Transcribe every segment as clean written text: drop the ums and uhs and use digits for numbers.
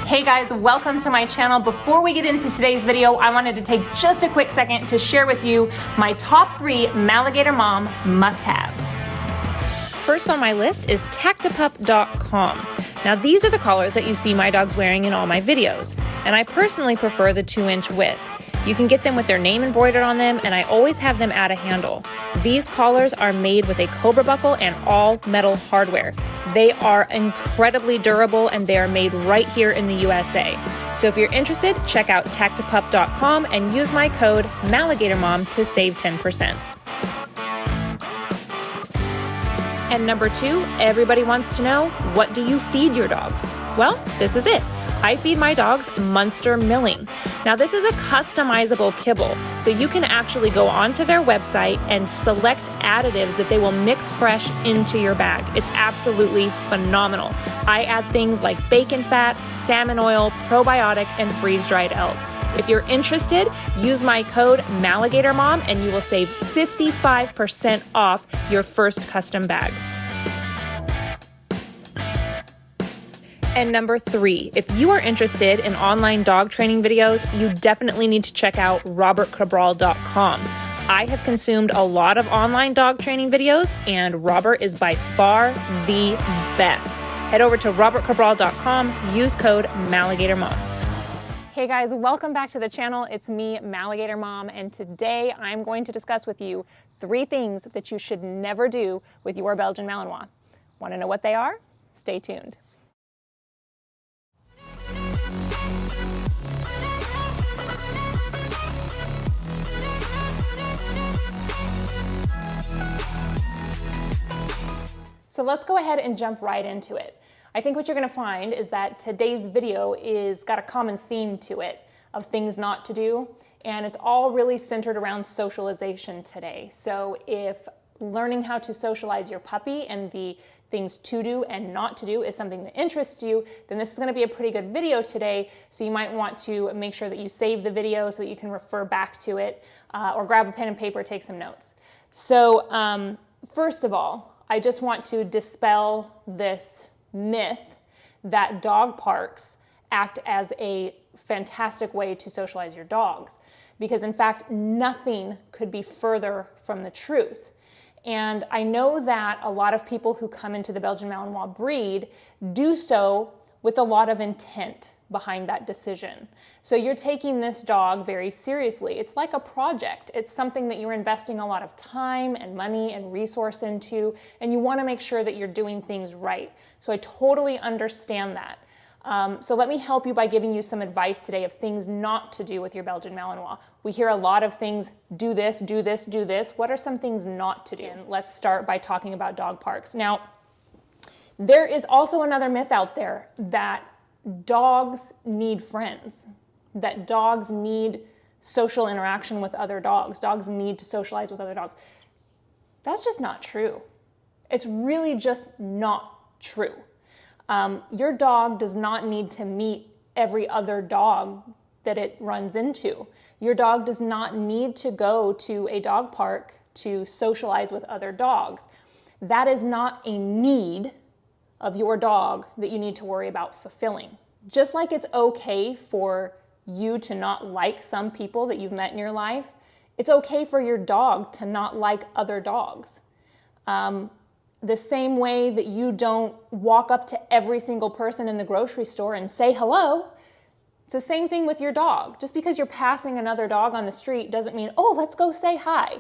Hey guys, welcome to my channel. Before we get into today's video, I wanted to take just a quick second to share with you my top 3 MaligatorMom must-haves. First on my list is Tactipup.com. Now these are the collars that you see my dogs wearing in all my videos, and I personally prefer the 2-inch width. You can get them with their name embroidered on them, and I always have them at a handle. These collars are made with a cobra buckle and all metal hardware. They are incredibly durable and they are made right here in the USA. So if you're interested, check out Tactipup.com and use my code MaligatorMom to save 10%. And number 2, everybody wants to know, what do you feed your dogs? Well, this is it. I feed my dogs Munster milling. Now this is a customizable kibble, so you can actually go onto their website and select additives that they will mix fresh into your bag. It's absolutely phenomenal. I add things like bacon fat, salmon oil, probiotic, and freeze-dried elk. If you're interested, use my code MaligatorMom and you will save 55% off your first custom bag. And number 3, if you are interested in online dog training videos, you definitely need to check out robertcabral.com. I have consumed a lot of online dog training videos, and Robert is by far the best. Head over to robertcabral.com, use code MaligatorMom. Hey guys, welcome back to the channel. It's me, MaligatorMom, and today I'm going to discuss with you 3 things that you should never do with your Belgian Malinois. Want to know what they are? Stay tuned. So let's go ahead and jump right into it. I think what you're gonna find is that today's video is got a common theme to it of things not to do, and it's all really centered around socialization today. So if learning how to socialize your puppy and the things to do and not to do is something that interests you, then this is gonna be a pretty good video today. So you might want to make sure that you save the video so that you can refer back to it, or grab a pen and paper, take some notes. So first of all, I just want to dispel this myth that dog parks act as a fantastic way to socialize your dogs, because in fact, nothing could be further from the truth. And I know that a lot of people who come into the Belgian Malinois breed do so with a lot of intent behind that decision. So you're taking this dog very seriously. It's like a project. It's something that you're investing a lot of time and money and resource into, and you want to make sure that you're doing things right. So I totally understand that. So let me help you by giving you some advice today of things not to do with your Belgian Malinois. We hear a lot of things, do this, do this, do this. What are some things not to do? And let's start by talking about dog parks. Now, there is also another myth out there that dogs need friends, that dogs need social interaction with other dogs. Dogs need to socialize with other dogs. That's just not true. It's really just not true. Your dog does not need to meet every other dog that it runs into. Your dog does not need to go to a dog park to socialize with other dogs. That is not a need of your dog that you need to worry about fulfilling. Just like it's okay for you to not like some people that you've met in your life, it's okay for your dog to not like other dogs. The same way that you don't walk up to every single person in the grocery store and say hello, it's the same thing with your dog. Just because you're passing another dog on the street doesn't mean, oh, let's go say hi.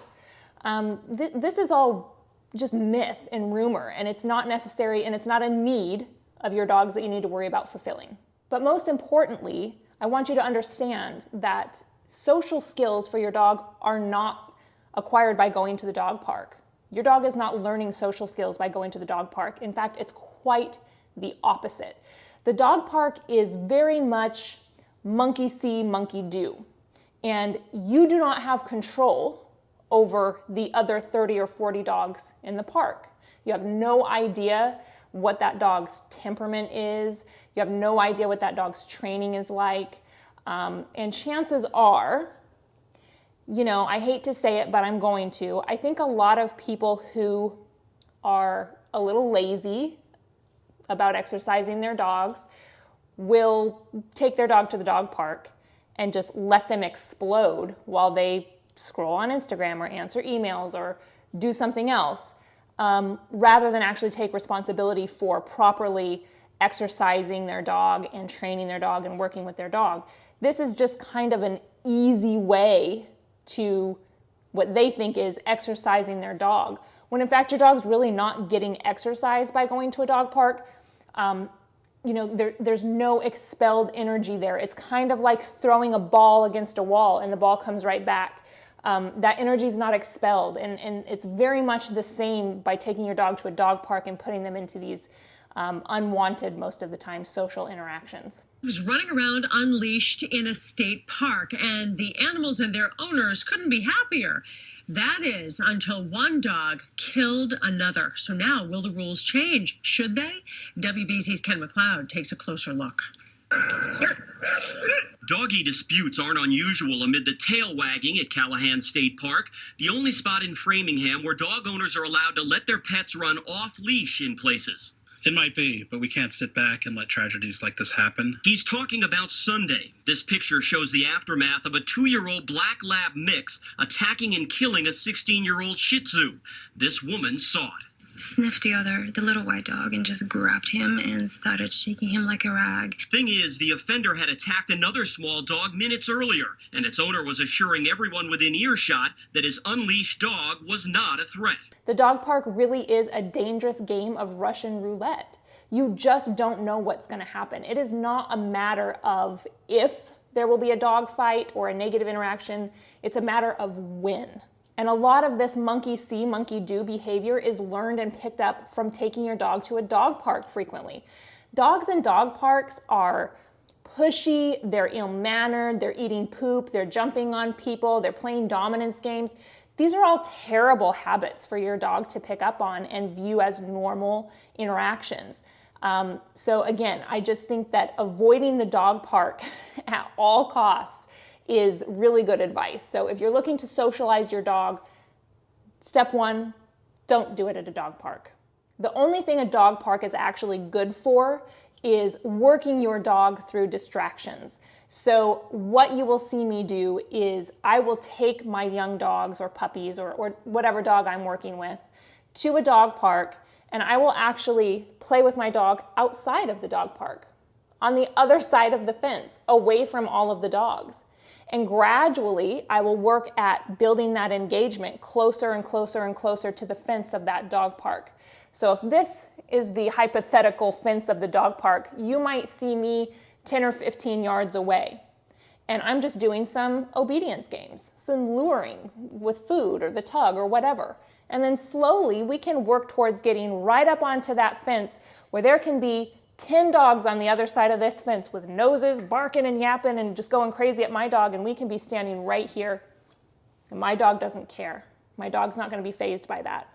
This is all just myth and rumor, and it's not necessary, and it's not a need of your dogs that you need to worry about fulfilling. But most importantly, I want you to understand that social skills for your dog are not acquired by going to the dog park. Your dog is not learning social skills by going to the dog park. In fact, it's quite the opposite. The dog park is very much monkey see, monkey do. And you do not have control over the other 30 or 40 dogs in the park. You have no idea what that dog's temperament is. You have no idea what that dog's training is like. And chances are, you know, I hate to say it, but I'm going to. I think a lot of people who are a little lazy about exercising their dogs will take their dog to the dog park and just let them explode while they scroll on Instagram or answer emails or do something else, rather than actually take responsibility for properly exercising their dog and training their dog and working with their dog. This is just kind of an easy way to what they think is exercising their dog, when in fact your dog's really not getting exercise by going to a dog park. There's no expelled energy there. It's kind of like throwing a ball against a wall and the ball comes right back. That energy is not expelled, and it's very much the same by taking your dog to a dog park and putting them into these unwanted, most of the time, social interactions. Was running around unleashed in a state park, and the animals and their owners couldn't be happier. That is, until one dog killed another. So now, will the rules change? Should they? WBZ's Ken McLeod takes a closer look. Doggy disputes aren't unusual amid the tail wagging at Callahan State Park, the only spot in Framingham where dog owners are allowed to let their pets run off-leash in places. It might be, but we can't sit back and let tragedies like this happen. He's talking about Sunday. This picture shows the aftermath of a 2-year-old black lab mix attacking and killing a 16-year-old Shih Tzu. This woman saw it. Sniffed the little white dog, and just grabbed him and started shaking him like a rag. Thing is, the offender had attacked another small dog minutes earlier, and its owner was assuring everyone within earshot that his unleashed dog was not a threat. The dog park really is a dangerous game of Russian roulette. You just don't know what's going to happen. It is not a matter of if there will be a dog fight or a negative interaction. It's a matter of when. And a lot of this monkey see, monkey do behavior is learned and picked up from taking your dog to a dog park frequently. Dogs in dog parks are pushy, they're ill-mannered, they're eating poop, they're jumping on people, they're playing dominance games. These are all terrible habits for your dog to pick up on and view as normal interactions. So again, I just think that avoiding the dog park at all costs is really good advice. So if you're looking to socialize your dog, step one, don't do it at a dog park. The only thing a dog park is actually good for is working your dog through distractions. So what you will see me do is I will take my young dogs or puppies or whatever dog I'm working with to a dog park, and I will actually play with my dog outside of the dog park, on the other side of the fence, away from all of the dogs. And gradually, I will work at building that engagement closer and closer and closer to the fence of that dog park. So if this is the hypothetical fence of the dog park, you might see me 10 or 15 yards away. And I'm just doing some obedience games, some luring with food or the tug or whatever. And then slowly we can work towards getting right up onto that fence where there can be 10 dogs on the other side of this fence with noses barking and yapping and just going crazy at my dog, and we can be standing right here. And my dog doesn't care. My dog's not going to be fazed by that.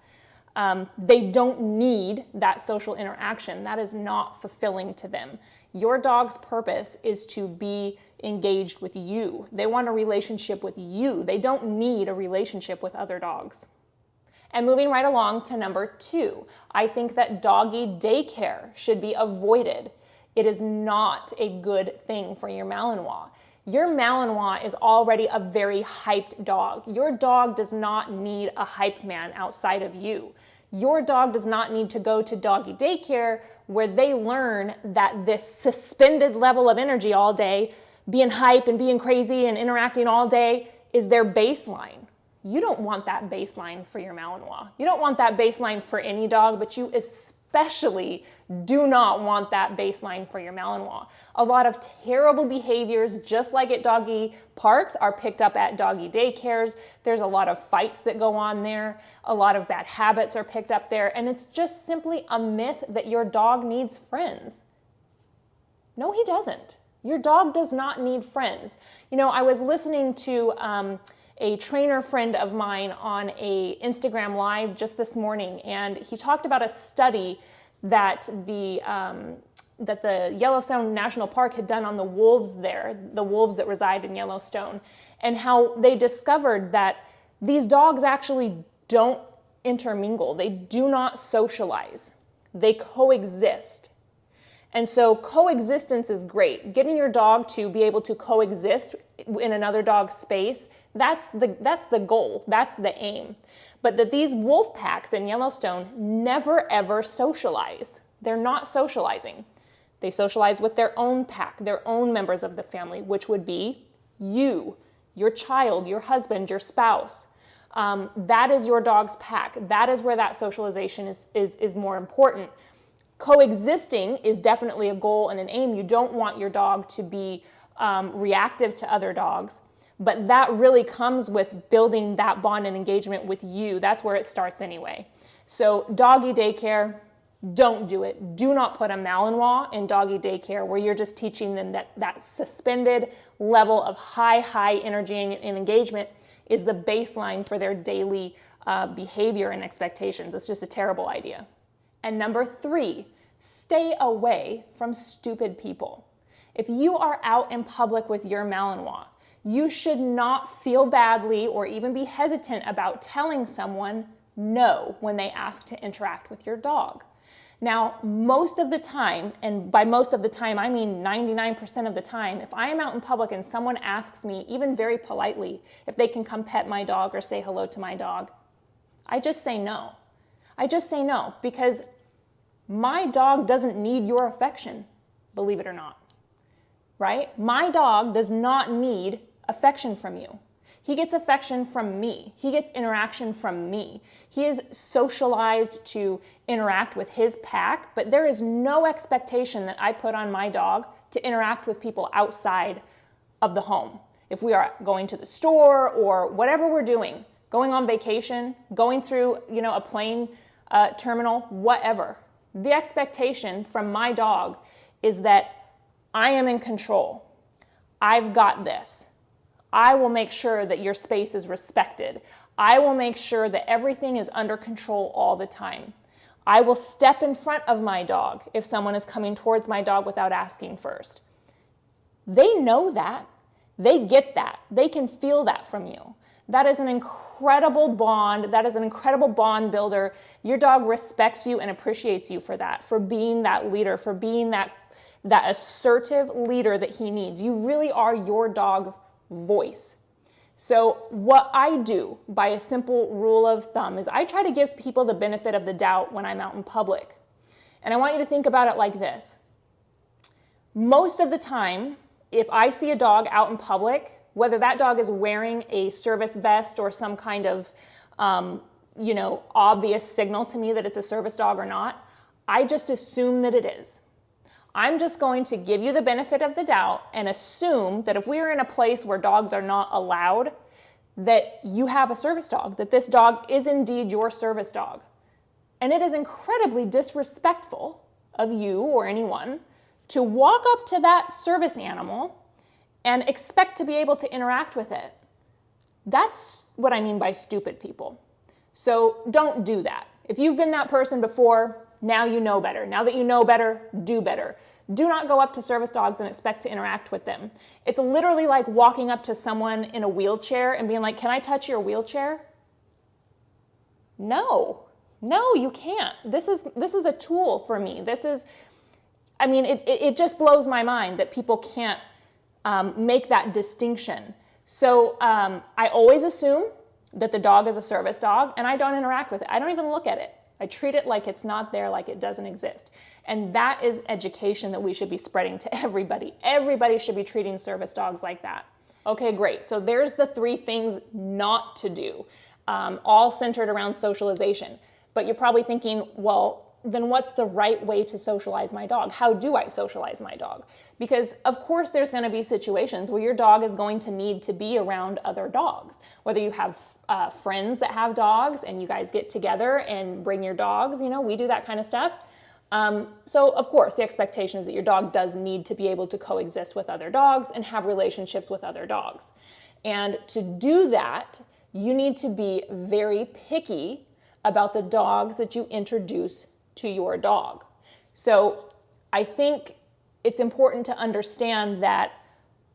They don't need that social interaction. That is not fulfilling to them. Your dog's purpose is to be engaged with you. They want a relationship with you. They don't need a relationship with other dogs. And moving right along to number 2, I think that doggy daycare should be avoided. It is not a good thing for your Malinois. Your Malinois is already a very hyped dog. Your dog does not need a hyped man outside of you. Your dog does not need to go to doggy daycare where they learn that this suspended level of energy all day, being hype and being crazy and interacting all day, is their baseline. You don't want that baseline for your Malinois. You don't want that baseline for any dog, but you especially do not want that baseline for your Malinois. A lot of terrible behaviors, just like at doggy parks, are picked up at doggy daycares. There's a lot of fights that go on there. A lot of bad habits are picked up there, and it's just simply a myth that your dog needs friends. No, he doesn't. Your dog does not need friends. You know, I was listening to a trainer friend of mine on a Instagram live just this morning, and he talked about a study that the Yellowstone National Park had done on the wolves there, the wolves that reside in Yellowstone, and how they discovered that these dogs actually don't intermingle. They do not socialize. They coexist. And so coexistence is great. Getting your dog to be able to coexist in another dog's space, that's the goal, that's the aim. But that these wolf packs in Yellowstone never ever socialize. They're not socializing. They socialize with their own pack, their own members of the family, which would be you, your child, your husband, your spouse. That is your dog's pack. That is where that socialization is more important. Coexisting is definitely a goal and an aim. You don't want your dog to be reactive to other dogs, but that really comes with building that bond and engagement with you. That's where it starts anyway. So doggy daycare, don't do it. Do not put a Malinois in doggy daycare where you're just teaching them that suspended level of high energy and engagement is the baseline for their daily behavior and expectations. It's just a terrible idea. And number 3, stay away from stupid people. If you are out in public with your Malinois, you should not feel badly or even be hesitant about telling someone no when they ask to interact with your dog. Now, most of the time, and by most of the time, I mean 99% of the time, if I am out in public and someone asks me, even very politely, if they can come pet my dog or say hello to my dog, I just say no. I just say no because my dog doesn't need your affection, believe it or not, right? My dog does not need affection from you. He gets affection from me. He gets interaction from me. He is socialized to interact with his pack, but there is no expectation that I put on my dog to interact with people outside of the home. If we are going to the store or whatever we're doing, going on vacation, going through, a plane terminal, whatever, the expectation from my dog is that I am in control. I've got this. I will make sure that your space is respected. I will make sure that everything is under control all the time. I will step in front of my dog if someone is coming towards my dog without asking first. They know that. They get that. They can feel that from you. That is an incredible bond. That is an incredible bond builder. Your dog respects you and appreciates you for that, for being that leader, for being that assertive leader that he needs. You really are your dog's voice. So what I do by a simple rule of thumb is I try to give people the benefit of the doubt when I'm out in public. And I want you to think about it like this. Most of the time, if I see a dog out in public, whether that dog is wearing a service vest or some kind of, obvious signal to me that it's a service dog or not, I just assume that it is. I'm just going to give you the benefit of the doubt and assume that if we're in a place where dogs are not allowed, that you have a service dog, that this dog is indeed your service dog. And it is incredibly disrespectful of you or anyone to walk up to that service animal and expect to be able to interact with it. That's what I mean by stupid people. So don't do that. If you've been that person before, now you know better. Now that you know better, do better. Do not go up to service dogs and expect to interact with them. It's literally like walking up to someone in a wheelchair and being like, "Can I touch your wheelchair?" No, you can't. This is a tool for me. It just blows my mind that people can't make that distinction. So I always assume that the dog is a service dog and I don't interact with it. I don't even look at it. I treat it like it's not there, like it doesn't exist. And that is education that we should be spreading to everybody. Everybody should be treating service dogs like that. Okay, great. So there's the 3 things not to do, all centered around socialization. But you're probably thinking, well, then what's the right way to socialize my dog? How do I socialize my dog? Because of course there's going to be situations where your dog is going to need to be around other dogs. Whether you have friends that have dogs and you guys get together and bring your dogs, we do that kind of stuff. So of course the expectation is that your dog does need to be able to coexist with other dogs and have relationships with other dogs. And to do that, you need to be very picky about the dogs that you introduce to your dog. So I think it's important to understand that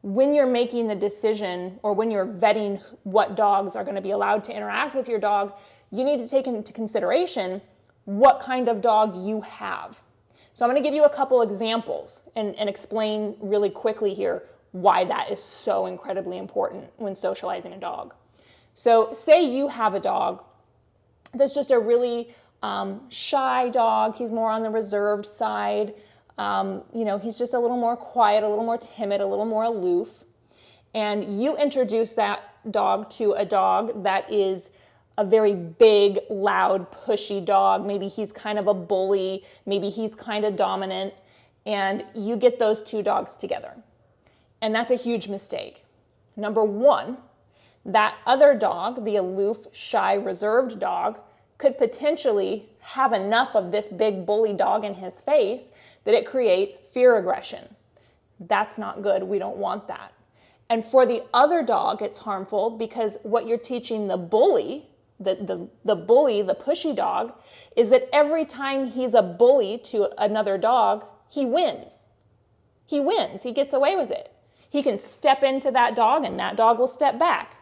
when you're making the decision or when you're vetting what dogs are going to be allowed to interact with your dog, you need to take into consideration what kind of dog you have. So I'm going to give you a couple examples and explain really quickly here why that is so incredibly important when socializing a dog. So say you have a dog that's just a really shy dog. He's more on the reserved side. He's just a little more quiet, a little more timid, a little more aloof. And you introduce that dog to a dog that is a very big, loud, pushy dog. Maybe he's kind of a bully. Maybe he's kind of dominant. And you get those two dogs together. And that's a huge mistake. Number one, that other dog, the aloof, shy, reserved dog, could potentially have enough of this big bully dog in his face that it creates fear aggression. That's not good. We don't want that. And for the other dog, it's harmful because what you're teaching the bully, the bully, the pushy dog, is that every time he's a bully to another dog, he wins. He wins. He gets away with it. He can step into that dog and that dog will step back.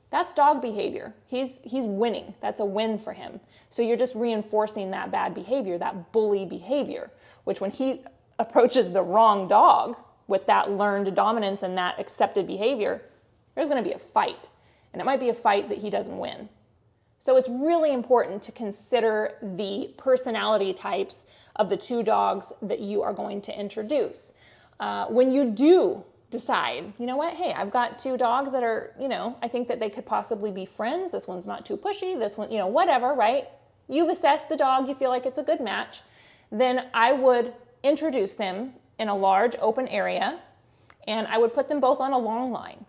That's dog behavior. He's winning. That's a win for him. So you're just reinforcing that bad behavior, that bully behavior, which when he approaches the wrong dog with that learned dominance and that accepted behavior, there's going to be a fight. And it might be a fight that he doesn't win. So it's really important to consider the personality types of the two dogs that you are going to introduce. When you do decide, you know what, hey, I've got two dogs that are, I think that they could possibly be friends. This one's not too pushy. This one, whatever, right? You've assessed the dog. You feel like it's a good match. Then I would introduce them in a large open area and I would put them both on a long line.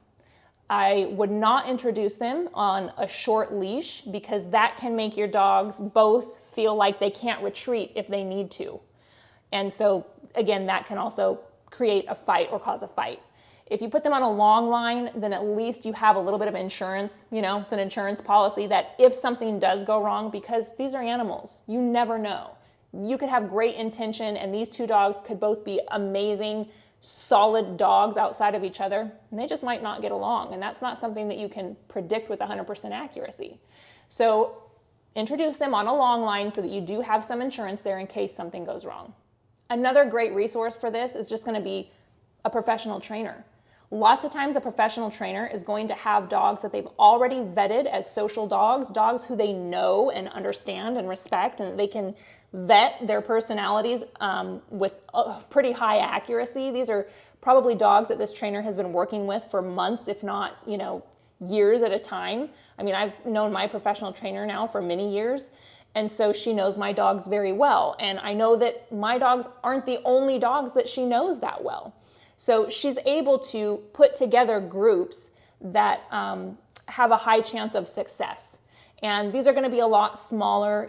I would not introduce them on a short leash because that can make your dogs both feel like they can't retreat if they need to. And so, again, that can also create a fight or cause a fight. If you put them on a long line, then at least you have a little bit of insurance. It's an insurance policy that if something does go wrong, because these are animals, you never know. You could have great intention and these two dogs could both be amazing, solid dogs outside of each other, and they just might not get along. And that's not something that you can predict with 100% accuracy. So introduce them on a long line so that you do have some insurance there in case something goes wrong. Another great resource for this is just going to be a professional trainer. Lots of times a professional trainer is going to have dogs that they've already vetted as social dogs, dogs who they know and understand and respect, and they can vet their personalities with pretty high accuracy. These are probably dogs that this trainer has been working with for months, if not, years at a time. I mean, I've known my professional trainer now for many years, and so she knows my dogs very well. And I know that my dogs aren't the only dogs that she knows that well. So she's able to put together groups that have a high chance of success. And these are going to be a lot smaller.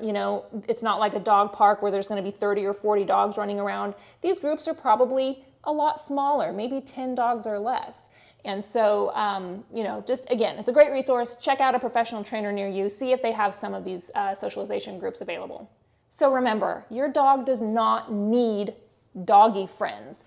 It's not like a dog park where there's going to be 30 or 40 dogs running around. These groups are probably a lot smaller, maybe 10 dogs or less. And so, just again, it's a great resource. Check out a professional trainer near you. See if they have some of these socialization groups available. So remember, your dog does not need doggy friends.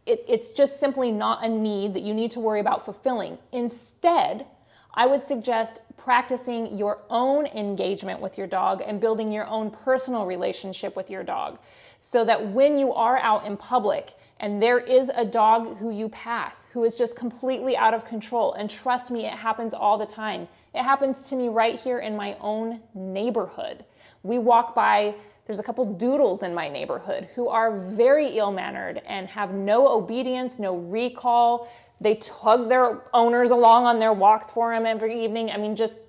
It's just simply not a need that you need to worry about fulfilling. Instead, I would suggest practicing your own engagement with your dog and building your own personal relationship with your dog so that when you are out in public and there is a dog who you pass who is just completely out of control, and trust me, it happens all the time. It happens to me right here in my own neighborhood. We walk by, there's a couple doodles in my neighborhood who are very ill-mannered and have no obedience, no recall. They tug their owners along on their walks for them every evening. I mean, just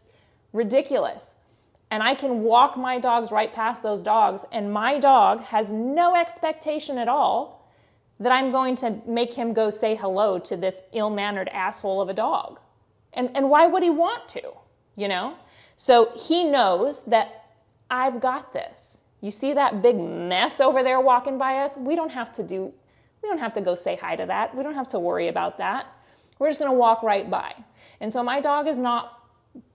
ridiculous. And I can walk my dogs right past those dogs, and my dog has no expectation at all that I'm going to make him go say hello to this ill-mannered asshole of a dog. And why would he want to, So he knows that I've got this. You see that big mess over there walking by us? We don't have to go say hi to that. We don't have to worry about that. We're just going to walk right by. And so my dog is not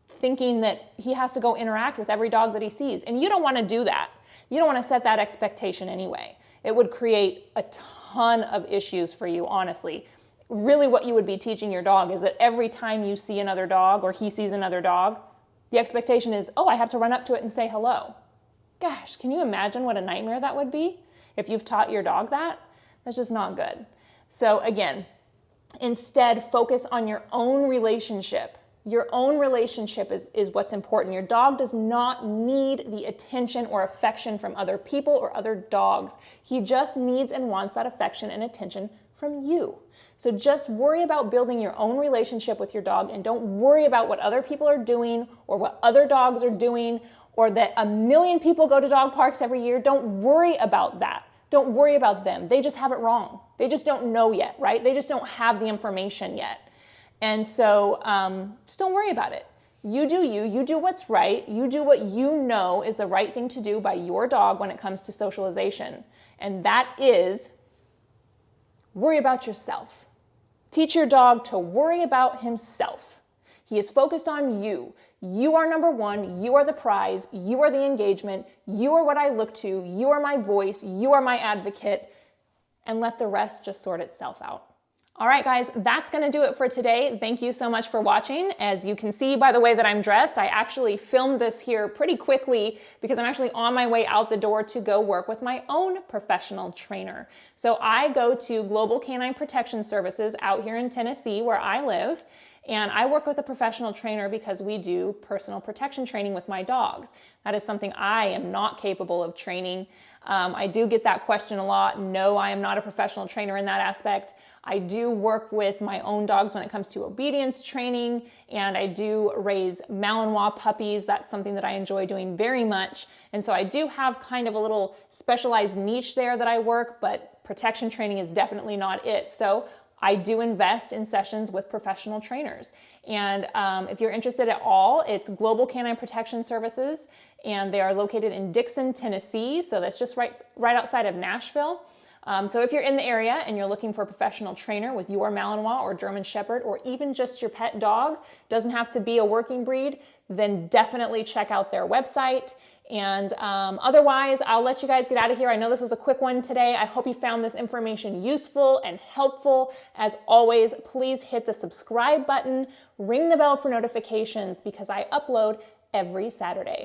thinking that he has to go interact with every dog that he sees. And you don't want to do that. You don't want to set that expectation anyway. It would create a ton of issues for you, honestly. Really what you would be teaching your dog is that every time you see another dog or he sees another dog, the expectation is, oh, I have to run up to it and say hello. Gosh, can you imagine what a nightmare that would be? If you've taught your dog that, that's just not good. So again, instead focus on your own relationship. Your own relationship is what's important. Your dog does not need the attention or affection from other people or other dogs. He just needs and wants that affection and attention from you. So just worry about building your own relationship with your dog, and don't worry about what other people are doing or what other dogs are doing, or that 1 million people go to dog parks every year. Don't worry about that. Don't worry about them. They just have it wrong. They just don't know yet, right? They just don't have the information yet. And so just don't worry about it. You do you. You do what's right. You do what you know is the right thing to do by your dog when it comes to socialization. And that is worry about yourself. Teach your dog to worry about himself. He is focused on you. You are number one. You are the prize. You are the engagement. You are what I look to. You are my voice. You are my advocate. And let the rest just sort itself out. All right, guys, that's gonna do it for today. Thank you so much for watching. As you can see by the way that I'm dressed, I actually filmed this here pretty quickly because I'm actually on my way out the door to go work with my own professional trainer. So I go to Global Canine Protection Services out here in Tennessee where I live. And I work with a professional trainer because we do personal protection training with my dogs. That is something I am not capable of training. I do get that question a lot. No, I am not a professional trainer in that aspect. I do work with my own dogs when it comes to obedience training, and I do raise Malinois puppies. That's something that I enjoy doing very much. And so I do have kind of a little specialized niche there that I work, but protection training is definitely not it. So I do invest in sessions with professional trainers. And if you're interested at all, it's Global Canine Protection Services, and they are located in Dixon, Tennessee. So that's just right outside of Nashville. So if you're in the area and you're looking for a professional trainer with your Malinois or German Shepherd, or even just your pet dog, doesn't have to be a working breed, then definitely check out their website. And otherwise, I'll let you guys get out of here. I know this was a quick one today. I hope you found this information useful and helpful. As always, please hit the subscribe button, ring the bell for notifications because I upload every Saturday.